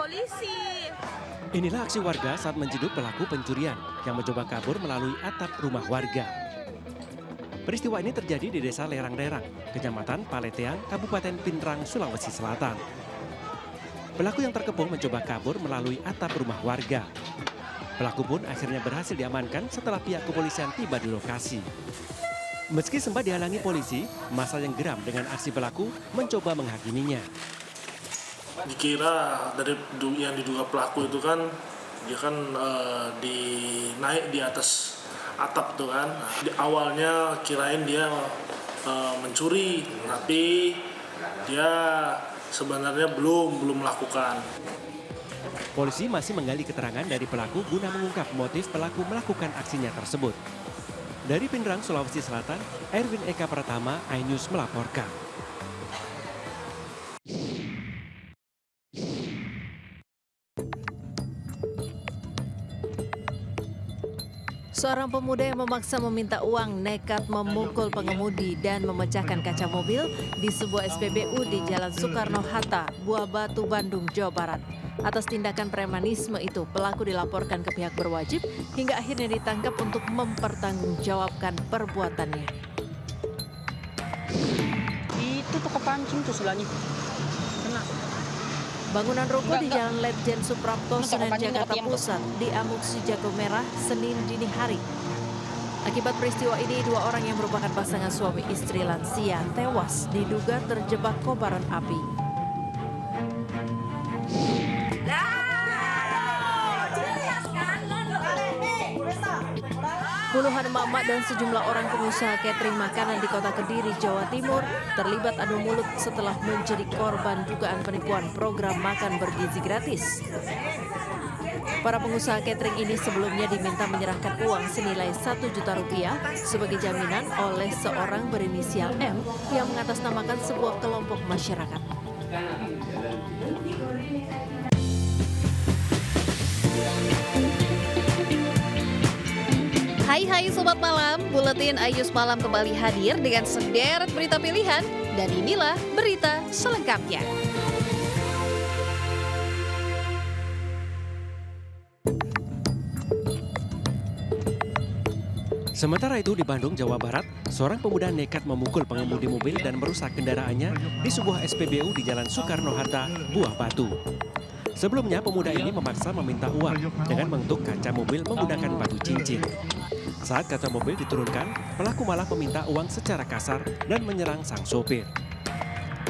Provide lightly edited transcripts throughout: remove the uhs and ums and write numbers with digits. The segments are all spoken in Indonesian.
polisi. Inilah aksi warga saat menjeduk pelaku pencurian yang mencoba kabur melalui atap rumah warga. Peristiwa ini terjadi di Desa Lerang-Lerang, Kecamatan Paletean, Kabupaten Pinrang, Sulawesi Selatan. Pelaku yang terkepung mencoba kabur melalui atap rumah warga. Pelaku pun akhirnya berhasil diamankan setelah pihak kepolisian tiba di lokasi. Meski sempat dihalangi polisi, massa yang geram dengan aksi pelaku mencoba menghakiminya. Dikira dari yang diduga pelaku itu kan dia kan naik di atas atap tuh kan. Di awalnya kirain dia mencuri, tapi dia sebenarnya belum melakukan. Polisi masih menggali keterangan dari pelaku guna mengungkap motif pelaku melakukan aksinya tersebut. Dari Pinrang, Sulawesi Selatan, Erwin Eka Pratama, iNews melaporkan. Seorang pemuda yang memaksa meminta uang nekat memukul pengemudi dan memecahkan kaca mobil di sebuah SPBU di Jalan Soekarno-Hatta, Buah Batu, Bandung, Jawa Barat. Atas tindakan premanisme itu, pelaku dilaporkan ke pihak berwajib hingga akhirnya ditangkap untuk mempertanggungjawabkan perbuatannya. Itu tuh kepancing tuh sebelahnya. Kena. Bangunan ruko di Jalan Letjen Suprapto, Senen, Jakarta Pusat diamuk si jago merah Senin dini hari. Akibat peristiwa ini, 2 orang yang merupakan pasangan suami istri lansia tewas diduga terjebak kobaran api. Puluhan emak-emak dan sejumlah orang pengusaha catering makanan di Kota Kediri, Jawa Timur terlibat adu mulut setelah menjadi korban dugaan penipuan program makan bergizi gratis. Para pengusaha catering ini sebelumnya diminta menyerahkan uang senilai Rp1 juta sebagai jaminan oleh seorang berinisial M yang mengatasnamakan sebuah kelompok masyarakat. Hai Sobat Malam, Buletin iNews Malam kembali hadir dengan sederet berita pilihan. Dan inilah berita selengkapnya. Sementara itu di Bandung, Jawa Barat, seorang pemuda nekat memukul pengemudi mobil dan merusak kendaraannya di sebuah SPBU di Jalan Soekarno-Hatta, Buah Batu. Sebelumnya pemuda ini memaksa meminta uang dengan mengetuk kaca mobil menggunakan batu cincin. Saat kaca mobil diturunkan, pelaku malah meminta uang secara kasar dan menyerang sang sopir.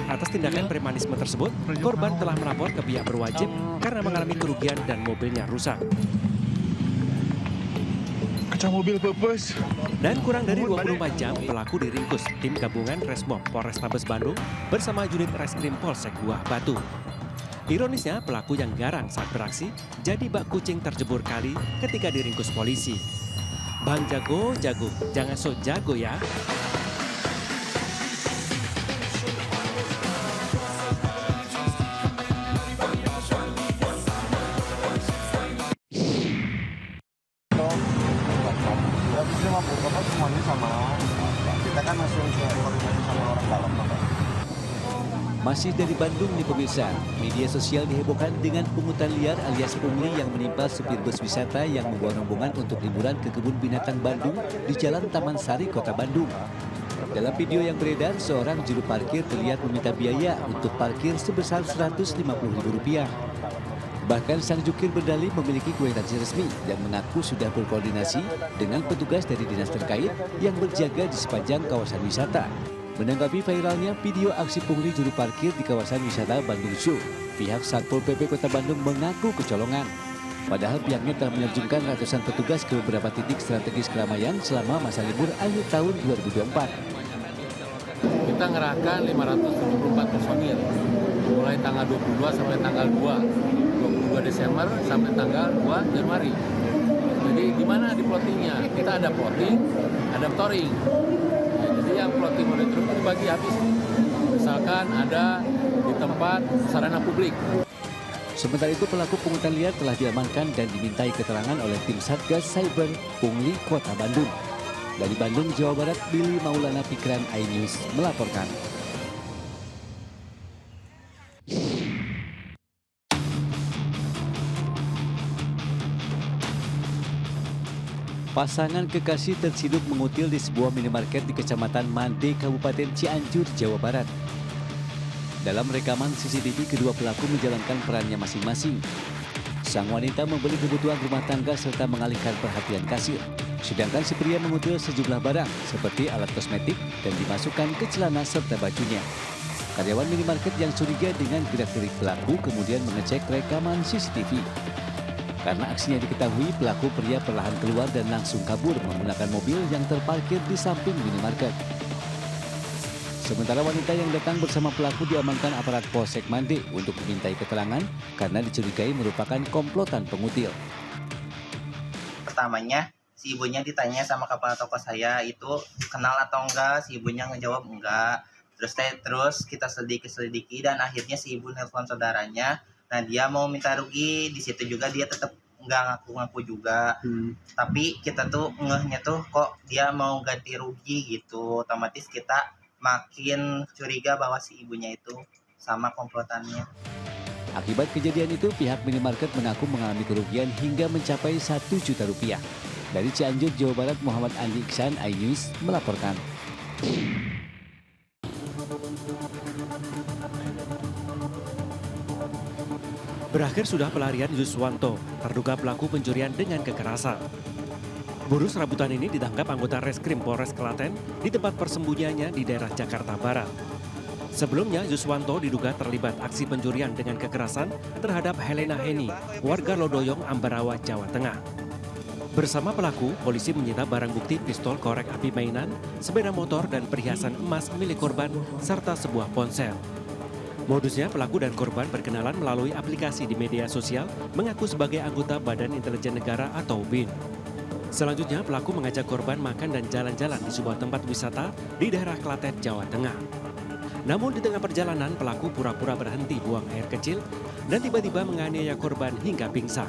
Atas tindakan premanisme tersebut, korban telah melapor ke pihak berwajib karena mengalami kerugian dan mobilnya rusak. Kaca mobil pepes. Dan kurang dari 24 jam, pelaku diringkus tim gabungan Resmob Polrestabes Bandung bersama unit Reskrim Polsek Buah Batu. Ironisnya, pelaku yang garang saat beraksi jadi bak kucing terjebur kali ketika diringkus polisi. Bang jago, jangan sok jago ya. Semuanya sama. Kita kan langsung koordinasi sama orang dalam. Masih dari Bandung nih pemirsa, media sosial dihebohkan dengan pungutan liar alias pungli yang menimpa supir bus wisata yang membawa rombongan untuk liburan ke kebun binatang Bandung di Jalan Taman Sari, Kota Bandung. Dalam video yang beredar, seorang juru parkir terlihat meminta biaya untuk parkir sebesar Rp150.000. Bahkan sang jukir berdalih memiliki kwitansi resmi dan mengaku sudah berkoordinasi dengan petugas dari dinas terkait yang berjaga di sepanjang kawasan wisata. Menanggapi viralnya video aksi pungli juru parkir di kawasan wisata Bandung Zoo, pihak Satpol PP Kota Bandung mengaku kecolongan. Padahal pihaknya telah menerjunkan ratusan petugas ke beberapa titik strategis keramaian selama masa libur akhir tahun 2024. Kita ngerahkan 574 personil, mulai tanggal 22 sampai tanggal 22 Desember sampai tanggal 2 Januari. Jadi gimana di plottingnya? Kita ada plotting, ada touring. Jadi yang plotting monitoring itu dibagi habis. Misalkan ada di tempat sarana publik. Sementara itu pelaku pungutan liar telah diamankan dan dimintai keterangan oleh tim Satgas Cyber Pungli Kota Bandung. Dari Bandung, Jawa Barat, Billy Maulana Pikran, iNews melaporkan. Pasangan kekasih terciduk mengutil di sebuah minimarket di Kecamatan Mande, Kabupaten Cianjur, Jawa Barat. Dalam rekaman CCTV, kedua pelaku menjalankan perannya masing-masing. Sang wanita membeli kebutuhan rumah tangga serta mengalihkan perhatian kasir. Sedangkan si pria mengutil sejumlah barang seperti alat kosmetik dan dimasukkan ke celana serta bajunya. Karyawan minimarket yang curiga dengan gerak-gerik pelaku kemudian mengecek rekaman CCTV. Karena aksinya diketahui, pelaku pria perlahan keluar dan langsung kabur menggunakan mobil yang terparkir di samping minimarket. Sementara wanita yang datang bersama pelaku diamankan aparat Polsek Mande untuk dimintai keterangan karena dicurigai merupakan komplotan pengutil. Pertamanya, si ibunya ditanya sama kepala toko saya itu kenal atau enggak, si ibunya ngejawab enggak. Terus kita selidiki dan akhirnya si ibu nelpon saudaranya. Nah, dia mau minta rugi, di situ juga dia tetap nggak ngaku-ngaku juga. Tapi kita tuh ngehnya tuh kok dia mau ganti rugi gitu. Otomatis kita makin curiga bahwa si ibunya itu sama komplotannya. Akibat kejadian itu, pihak minimarket mengaku mengalami kerugian hingga mencapai 1 juta rupiah. Dari Cianjur, Jawa Barat, Muhammad Andi Iksan, iNews melaporkan. Berakhir sudah pelarian Yuswanto, terduga pelaku pencurian dengan kekerasan. Buruh serabutan ini ditangkap anggota Reskrim Polres Klaten di tempat persembunyiannya di daerah Jakarta Barat. Sebelumnya, Yuswanto diduga terlibat aksi pencurian dengan kekerasan terhadap Helena Heni, warga Lodoyong, Ambarawa, Jawa Tengah. Bersama pelaku, polisi menyita barang bukti pistol korek api mainan, sepeda motor dan perhiasan emas milik korban, serta sebuah ponsel. Modusnya, pelaku dan korban berkenalan melalui aplikasi di media sosial mengaku sebagai anggota Badan Intelijen Negara atau BIN. Selanjutnya, pelaku mengajak korban makan dan jalan-jalan di sebuah tempat wisata di daerah Klaten, Jawa Tengah. Namun di tengah perjalanan, pelaku pura-pura berhenti buang air kecil dan tiba-tiba menganiaya korban hingga pingsan.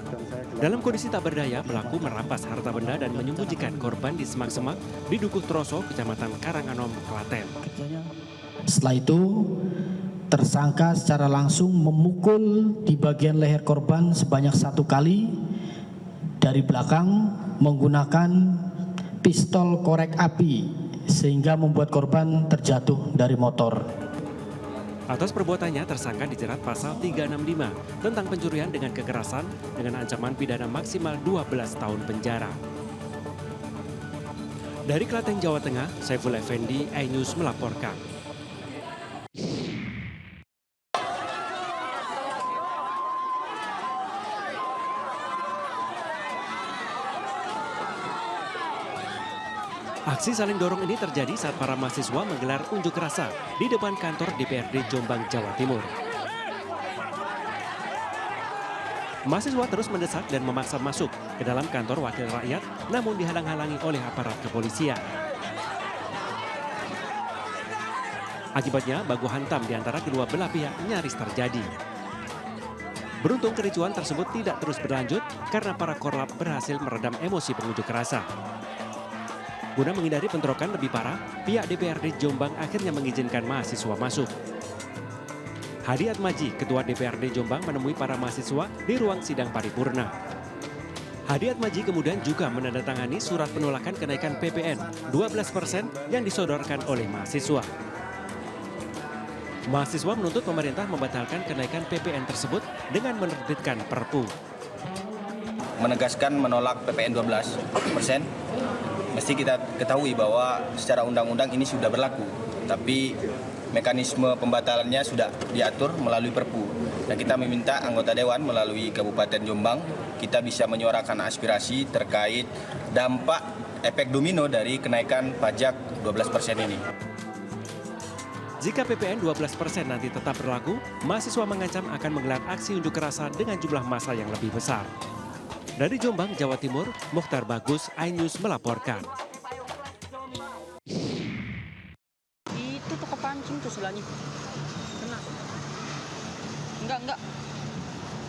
Dalam kondisi tak berdaya, pelaku merampas harta benda dan menyembunyikan korban di semak-semak di Dukuh Troso, Kecamatan Karanganom, Klaten. Setelah itu, tersangka secara langsung memukul di bagian leher korban sebanyak 1 kali dari belakang menggunakan pistol korek api sehingga membuat korban terjatuh dari motor. Atas perbuatannya, tersangka dijerat pasal 365 tentang pencurian dengan kekerasan dengan ancaman pidana maksimal 12 tahun penjara. Dari Klaten, Jawa Tengah, Saiful Effendi, iNews melaporkan. Aksi saling dorong ini terjadi saat para mahasiswa menggelar unjuk rasa di depan kantor DPRD Jombang, Jawa Timur. Mahasiswa terus mendesak dan memaksa masuk ke dalam kantor wakil rakyat, namun dihalang-halangi oleh aparat kepolisian. Akibatnya, baku hantam di antara kedua belah pihak nyaris terjadi. Beruntung kericuan tersebut tidak terus berlanjut karena para korlap berhasil meredam emosi pengunjuk rasa. Guna menghindari bentrokan lebih parah, pihak DPRD Jombang akhirnya mengizinkan mahasiswa masuk. Hadi Atmaji, Ketua DPRD Jombang, menemui para mahasiswa di ruang sidang paripurna. Hadi Atmaji kemudian juga menandatangani surat penolakan kenaikan PPN 12% yang disodorkan oleh mahasiswa. Mahasiswa menuntut pemerintah membatalkan kenaikan PPN tersebut dengan menerbitkan Perpu. Menegaskan menolak PPN 12%. Mesti kita ketahui bahwa secara undang-undang ini sudah berlaku, tapi mekanisme pembatalannya sudah diatur melalui Perpu. Dan kita meminta anggota Dewan melalui Kabupaten Jombang, kita bisa menyuarakan aspirasi terkait dampak efek domino dari kenaikan pajak 12% ini. Jika PPN 12% nanti tetap berlaku, mahasiswa mengancam akan menggelar aksi unjuk rasa dengan jumlah massa yang lebih besar. Dari Jombang, Jawa Timur, Mokhtar Bagus, iNews melaporkan. Itu toko pancing tuh sebelahnya. Kena. Enggak.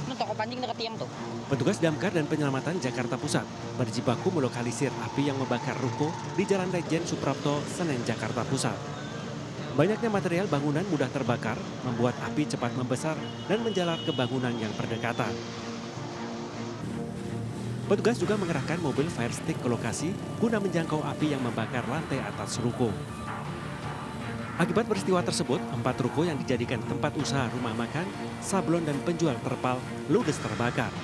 Itu toko pancing dekat tiang tuh. Petugas Damkar dan Penyelamatan Jakarta Pusat berjibaku melokalisir api yang membakar ruko di Jalan Lejen Suprapto, Senen, Jakarta Pusat. Banyaknya material bangunan mudah terbakar, membuat api cepat membesar dan menjalar ke bangunan yang berdekatan. Petugas juga mengerahkan mobil fire stick ke lokasi guna menjangkau api yang membakar lantai atas ruko. Akibat peristiwa tersebut, 4 ruko yang dijadikan tempat usaha rumah makan, sablon dan penjual terpal ludes terbakar.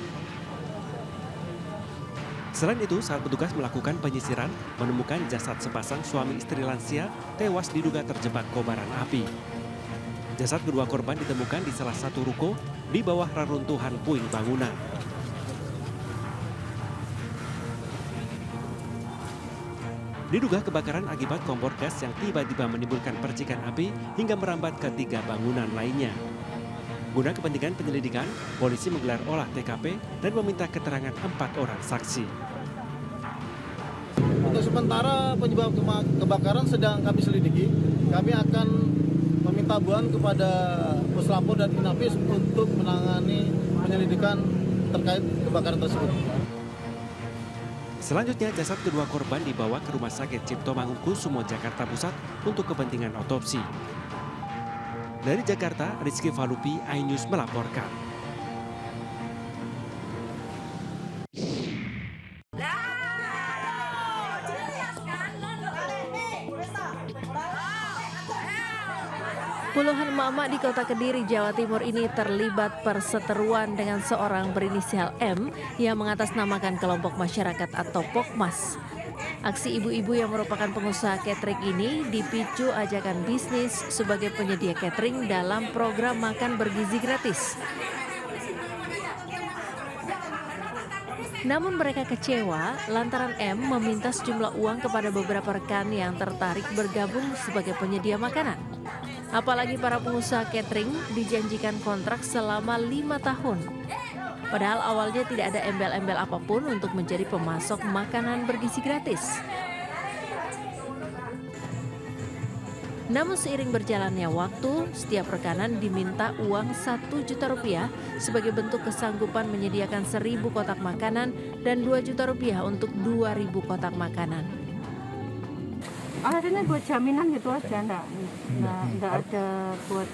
Selain itu, saat petugas melakukan penyisiran, menemukan jasad sepasang suami istri lansia tewas diduga terjebak kobaran api. Jasad kedua korban ditemukan di salah satu ruko di bawah reruntuhan puing bangunan. Diduga kebakaran akibat kompor gas yang tiba-tiba menimbulkan percikan api hingga merambat ke 3 bangunan lainnya. Guna kepentingan penyelidikan, polisi menggelar olah TKP dan meminta keterangan 4 orang saksi. Untuk sementara penyebab kebakaran sedang kami selidiki. Kami akan meminta bantuan kepada Puslapor dan Inapis untuk menangani penyelidikan terkait kebakaran tersebut. Selanjutnya, jasad kedua korban dibawa ke Rumah Sakit Cipto Mangunkusumo, Jakarta Pusat untuk kepentingan otopsi. Dari Jakarta, Rizky Falupi, iNews melaporkan. Puluhan emak-emak di Kota Kediri, Jawa Timur ini terlibat perseteruan dengan seorang berinisial M yang mengatasnamakan kelompok masyarakat atau Pokmas. Aksi ibu-ibu yang merupakan pengusaha catering ini dipicu ajakan bisnis sebagai penyedia catering dalam program makan bergizi gratis. Namun mereka kecewa lantaran M meminta sejumlah uang kepada beberapa rekan yang tertarik bergabung sebagai penyedia makanan. Apalagi para pengusaha catering dijanjikan kontrak selama 5 tahun. Padahal awalnya tidak ada embel-embel apapun untuk menjadi pemasok makanan bergizi gratis. Namun seiring berjalannya waktu, setiap rekanan diminta uang 1 juta rupiah sebagai bentuk kesanggupan menyediakan 1.000 kotak makanan dan 2 juta rupiah untuk 2.000 kotak makanan. Akhirnya buat jaminan gitu aja, enggak ada buat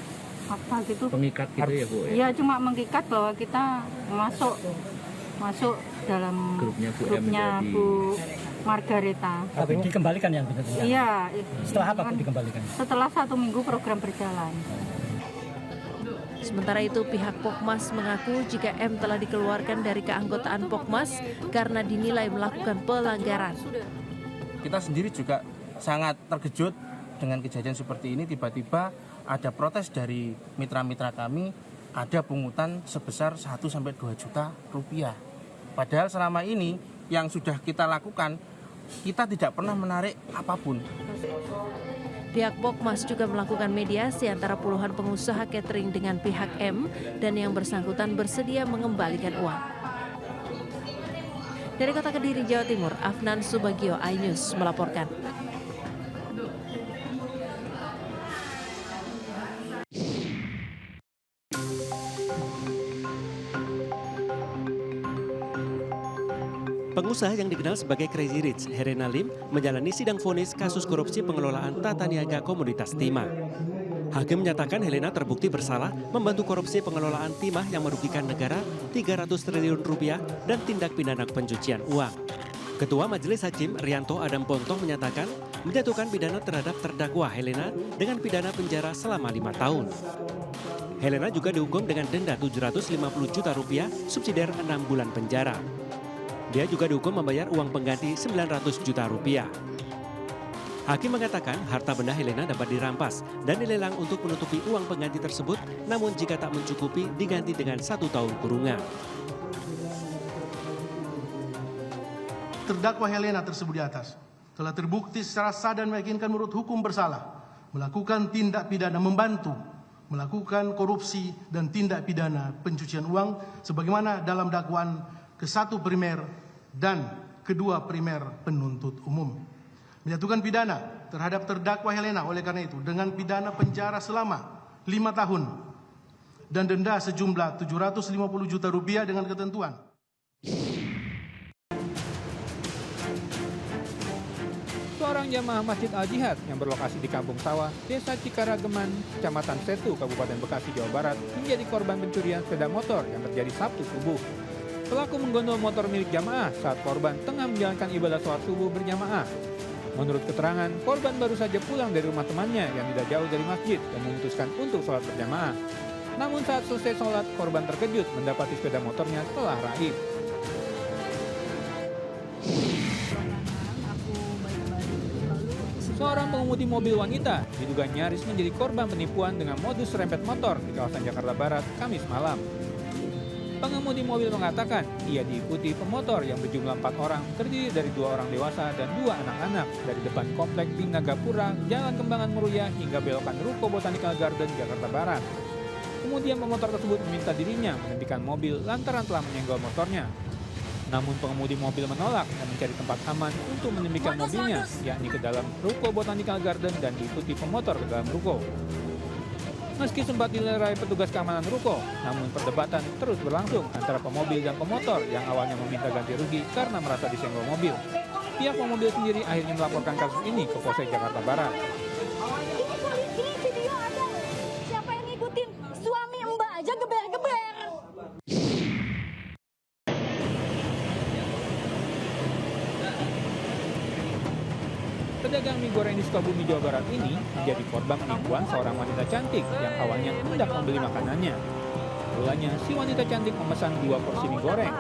apa gitu. Pengikat gitu ya Bu? Iya, cuma mengikat bahwa kita masuk dalam grupnya Bu Margareta. Tapi dikembalikan yang benar. Iya. Setelah apa Bu dikembalikan? Setelah 1 minggu program berjalan. Sementara itu pihak Pokmas mengaku jika M telah dikeluarkan dari keanggotaan Pokmas karena dinilai melakukan pelanggaran. Kita sendiri juga sangat terkejut dengan kejadian seperti ini. Tiba-tiba ada protes dari mitra-mitra kami, ada pungutan sebesar 1-2 juta rupiah. Padahal selama ini yang sudah kita lakukan, kita tidak pernah menarik apapun. Pihak Pokmas juga melakukan mediasi antara puluhan pengusaha catering dengan pihak M dan yang bersangkutan bersedia mengembalikan uang. Dari Kota Kediri, Jawa Timur, Afnan Subagio, iNews melaporkan. Pengusaha yang dikenal sebagai Crazy Rich, Herena Lim, menjalani sidang vonis kasus korupsi pengelolaan tata niaga komoditas timah. Hakim menyatakan Helena terbukti bersalah membantu korupsi pengelolaan timah yang merugikan negara 300 triliun rupiah dan tindak pidana pencucian uang. Ketua Majelis Hakim Rianto Adam Pontoh menyatakan menjatuhkan pidana terhadap terdakwa Helena dengan pidana penjara selama 5 tahun. Helena juga dihukum dengan denda 750 juta rupiah subsidiar 6 bulan penjara. Dia juga dihukum membayar uang pengganti 900 juta rupiah. Hakim mengatakan harta benda Helena dapat dirampas dan dilelang untuk menutupi uang pengganti tersebut, namun jika tak mencukupi diganti dengan 1 tahun kurungan. Terdakwa Helena tersebut di atas telah terbukti secara sah dan meyakinkan menurut hukum bersalah, melakukan tindak pidana membantu, melakukan korupsi dan tindak pidana pencucian uang sebagaimana dalam dakwaan ke-1 primer dan kedua primer penuntut umum. Menjatuhkan pidana terhadap terdakwa Helena oleh karena itu dengan pidana penjara selama 5 tahun dan denda sejumlah 750 juta rupiah dengan ketentuan. Seorang jamaah Masjid Al-Jihad yang berlokasi di Kampung Sawah, Desa Cikarageman, Kecamatan Setu, Kabupaten Bekasi, Jawa Barat, menjadi korban pencurian sepeda motor yang terjadi Sabtu subuh. pelaku menggondol motor milik jamaah saat korban tengah menjalankan ibadah sholat subuh berjamaah. Menurut keterangan, korban baru saja pulang dari rumah temannya yang tidak jauh dari masjid dan memutuskan untuk sholat berjamaah. Namun saat selesai sholat, korban terkejut mendapati sepeda motornya telah raib. Seorang pengemudi mobil wanita diduga nyaris menjadi korban penipuan dengan modus serempet motor di kawasan Jakarta Barat, Kamis malam. Pengemudi mobil mengatakan ia diikuti pemotor yang berjumlah 4 orang, terdiri dari 2 orang dewasa dan 2 anak-anak dari depan komplek Binagapura, Jalan Kembangan Meruya hingga belokan Ruko Botanical Garden, Jakarta Barat. Kemudian pemotor tersebut meminta dirinya menghentikan mobil lantaran telah menyenggol motornya. Namun pengemudi mobil menolak dan mencari tempat aman untuk menyemitkan mobilnya, yakni ke dalam Ruko Botanical Garden dan diikuti pemotor ke dalam ruko. Meski sempat dilerai petugas keamanan ruko, namun perdebatan terus berlangsung antara pemobil dan pemotor yang awalnya meminta ganti rugi karena merasa disenggol mobil. Pihak pemobil sendiri akhirnya melaporkan kasus ini ke Polsek Jakarta Barat. Ini video ada. Siapa yang ngikutin? Suami Mbak aja geber-geber. Pedagang mie goreng di Sukabumi, Jawa Barat ini menjadi korban penipuan seorang wanita cantik yang awalnya hendak membeli makanannya. Mulanya, si wanita cantik memesan 2 porsi mie goreng.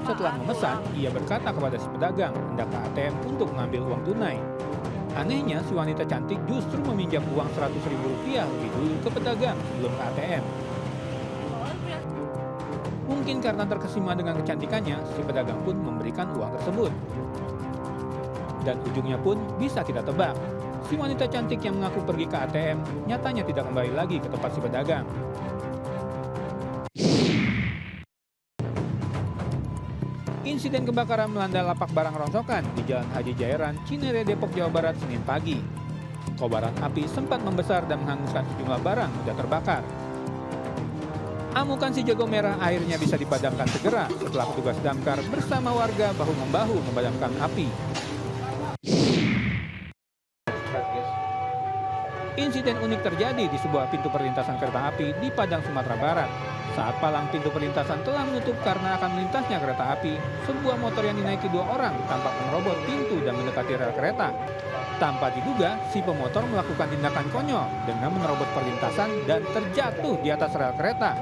Setelah memesan, ia berkata kepada si pedagang hendak ke ATM untuk mengambil uang tunai. Anehnya, si wanita cantik justru meminjam uang Rp100.000 lebih dulu ke pedagang sebelum ke ATM. Mungkin karena terkesima dengan kecantikannya, si pedagang pun memberikan uang tersebut. Dan ujungnya pun bisa kita tebak. Si wanita cantik yang mengaku pergi ke ATM nyatanya tidak kembali lagi ke tempat si pedagang. Insiden kebakaran melanda lapak barang rongsokan di Jalan Haji Jairan, Cinere, Depok, Jawa Barat, Senin pagi. Kobaran api sempat membesar dan menghanguskan sejumlah barang mudah terbakar. Amukan si jago merah akhirnya bisa dipadamkan segera setelah petugas damkar bersama warga bahu-membahu memadamkan api. Insiden unik terjadi di sebuah pintu perlintasan kereta api di Padang, Sumatera Barat. Saat palang pintu perlintasan telah menutup karena akan melintasnya kereta api, sebuah motor yang dinaiki 2 orang tampak menerobos pintu dan mendekati rel kereta. Tanpa diduga, si pemotor melakukan tindakan konyol dengan menerobos perlintasan dan terjatuh di atas rel kereta.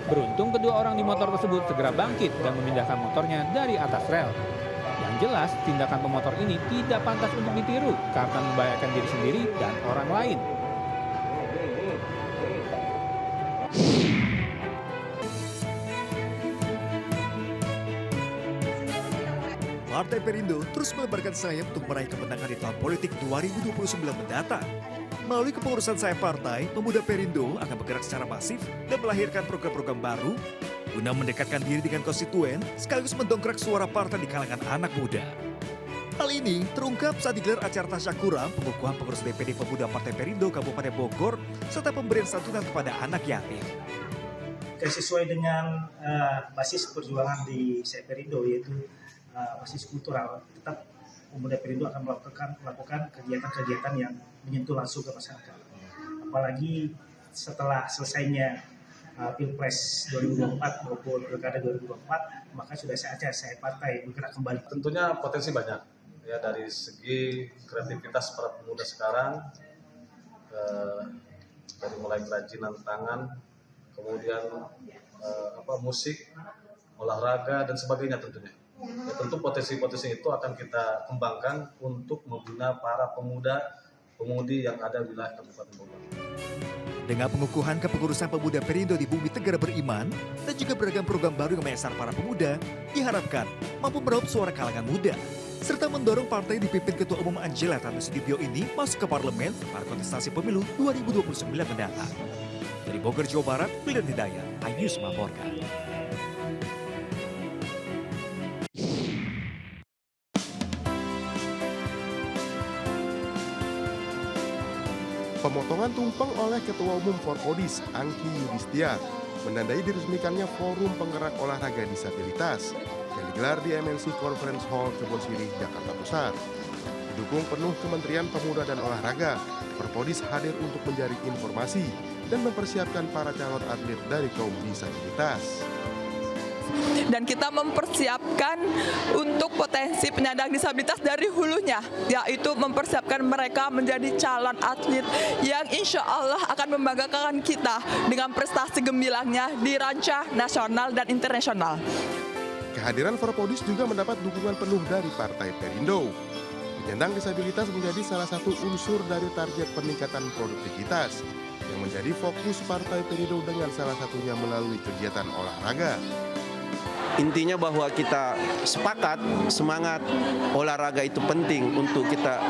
Beruntung kedua orang di motor tersebut segera bangkit dan memindahkan motornya dari atas rel. Yang jelas, tindakan pemotor ini tidak pantas untuk ditiru karena membahayakan diri sendiri dan orang lain. Partai Perindo terus melebarkan sayap untuk meraih kemenangan di tahun politik 2029 mendatang. Melalui kepengurusan sayap partai, pemuda Perindo akan bergerak secara masif dan melahirkan program-program baru guna mendekatkan diri dengan konstituen sekaligus mendongkrak suara partai di kalangan anak muda. Hal ini terungkap saat digelar acara tasyakuran pengukuhan pengurus DPD Pemuda Partai Perindo Kabupaten Bogor serta pemberian santunan kepada anak yatim. Sesuai dengan basis perjuangan di sayap Perindo yaitu basis kultural, tetap pemuda Perindo akan melakukan kegiatan-kegiatan yang menyentuh langsung ke masyarakat. Apalagi setelah selesainya Pilpres 2024 maupun Pilkada 2024, maka sudah saatnya saya partai bergerak kembali. Tentunya potensi banyak ya dari segi kreativitas para pemuda sekarang, dari mulai kerajinan tangan, kemudian musik, olahraga dan sebagainya tentunya. Ya, tentu potensi-potensi itu akan kita kembangkan untuk membina para pemudi yang ada di wilayah Kabupaten Bogor. Dengan pengukuhan kepengurusan pemuda Perindo di Bumi Tenggara Beriman dan juga beragam program baru yang menyasar para pemuda, diharapkan mampu meraup suara kalangan muda serta mendorong partai dipimpin Ketua Umum Angela Tanusudibyo ini masuk ke parlemen pada kontestasi pemilu 2029 mendatang. Dari Bogor, Jawa Barat, Wildan Hidayat, iNews melaporkan. Pemotongan tumpeng oleh Ketua Umum Forkodis, Angki Yudhistia, menandai diresmikannya Forum Penggerak Olahraga Disabilitas yang digelar di MNC Conference Hall Kebonsiri, Jakarta Pusat. Didukung penuh Kementerian Pemuda dan Olahraga, Forkodis hadir untuk menjaring informasi dan mempersiapkan para calon atlet dari kaum disabilitas. dan kita mempersiapkan untuk potensi penyandang disabilitas dari hulunya, yaitu mempersiapkan mereka menjadi calon atlet yang insya Allah akan membanggakan kita dengan prestasi gemilangnya di rancah nasional dan internasional. Kehadiran Forpodis juga mendapat dukungan penuh dari Partai Perindo. Penyandang disabilitas menjadi salah satu unsur dari target peningkatan produktivitas yang menjadi fokus Partai Perindo dengan salah satunya melalui kegiatan olahraga. Intinya bahwa kita sepakat semangat olahraga itu penting untuk kita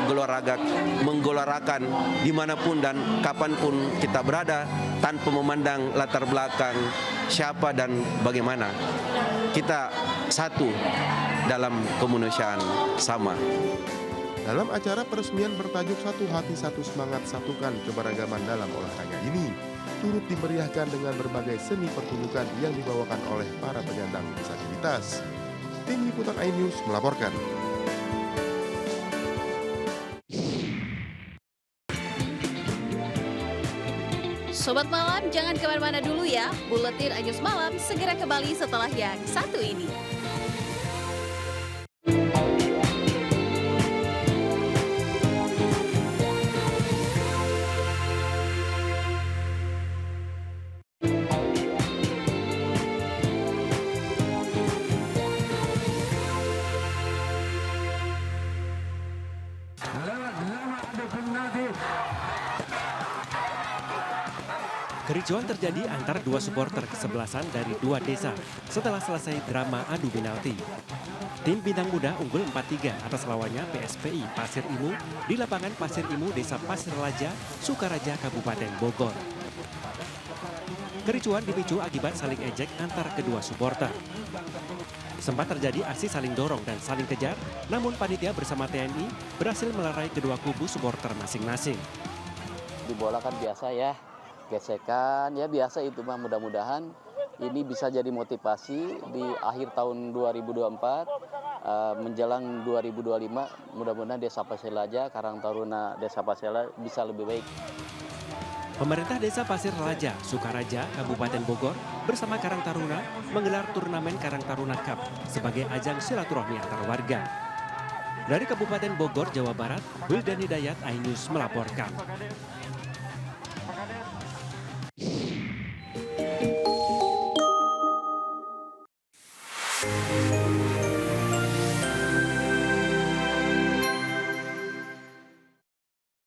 menggelarakan dimanapun dan kapanpun kita berada tanpa memandang latar belakang siapa dan bagaimana. Kita satu dalam kemanusiaan sama. Dalam acara peresmian bertajuk Satu Hati Satu Semangat Satukan Keberagaman dalam Olahraga ini, turut dimeriahkan dengan berbagai seni pertunjukan yang dibawakan oleh para penyandang disabilitas. Tim Liputan iNews melaporkan. Sobat Malam, jangan kemana-mana dulu ya. Buletin iNews Malam segera kembali setelah yang satu ini. Kericuan terjadi antar dua supporter kesebelasan dari dua desa setelah selesai drama adu penalti. Tim Bintang Muda unggul 4-3 atas lawannya PSPI Pasir Imu di lapangan Pasir Imu, Desa Pasir Laja, Sukaraja, Kabupaten Bogor. Kericuan dipicu akibat saling ejek antar kedua supporter. Sempat terjadi aksi saling dorong dan saling kejar, namun panitia bersama TNI berhasil melerai kedua kubu supporter masing-masing. Di bola kan biasa ya, gesekan ya biasa itu mah, mudah-mudahan ini bisa jadi motivasi di akhir tahun 2024 menjelang 2025, mudah-mudahan Desa Pasir Laja, Karang Taruna Desa Pasir Laja bisa lebih baik. Pemerintah Desa Pasir Laja, Sukaraja, Kabupaten Bogor bersama Karang Taruna menggelar turnamen Karang Taruna Cup sebagai ajang silaturahmi antar warga. Dari Kabupaten Bogor, Jawa Barat, Wildan Hidayat, iNews melaporkan.